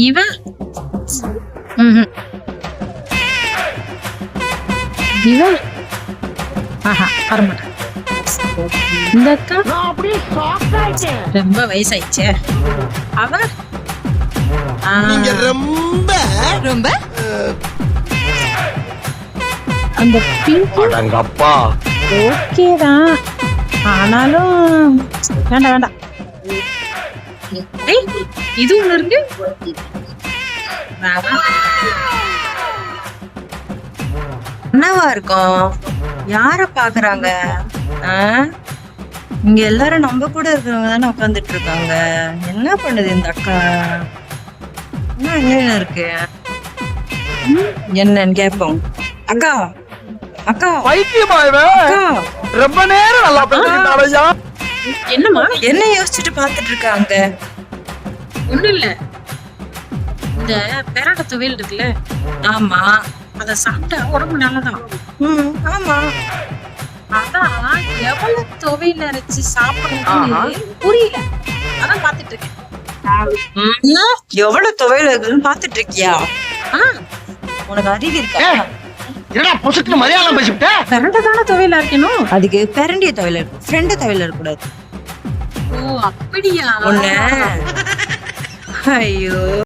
இவன் ம்ஹும். இவன் ஆஹா வரமாட்டான். இந்த அக்கா ரொம்ப வயசாயிடுச்சே. அவ ஆ, ரொம்ப ரொம்ப அந்த பிங்க் அடங்கப்பா ஓகே தான், ஆனாலும் வேண்டாம் வேண்டாம். ஏய், இது ஒண்ணு இருக்கு. வேணாம். என்னவா இருக்கும்? யார பாக்குறாங்க? ஆ? இங்க எல்லாரும் நம்ம கூட இருக்கிறவங்க தானே உட்காந்துட்டு இருக்காங்க. என்ன பண்ணுது இந்த அக்கா? என்ன இருக்கு? என்னன்னு கேட்போம். அக்கா அக்கா பைத்தியமா இவன் அக்கா ரொம்ப நேரம் நல்லா பேசிட்டாரையா. என்னம்மா? என்ன யோசிச்சுட்டு பாத்துட்டு இருக்காங்க? ஒண்ணும் இல்ல, இந்த பெரட துவையல் இருக்குல்ல, ஆமா, அத சாப்பிட்டா உடம்பு நல்லதான். ஆமா, அதான் எவ்வளவு துவையல் அரைச்சு சாப்பிடணும்னு புரியல, அதான் பாத்துட்டு இருக்கேன். எவ்வளவு துவையல் இருக்குன்னு பாத்துட்டு இருக்கியா? உனக்கு அறிவு இருக்கா? என்னடா பொசுக்கு மரியாதை பேசிவிட்ட. பெரண்ட தானே துவையல் அரைக்கணும். அதுக்கு பெரண்டிய துவையல் இருக்கும், ஃப்ரெண்ட் துவையல் இருக்கக்கூடாது. ஓ அப்படியா? ஒண்ணு ஐயோ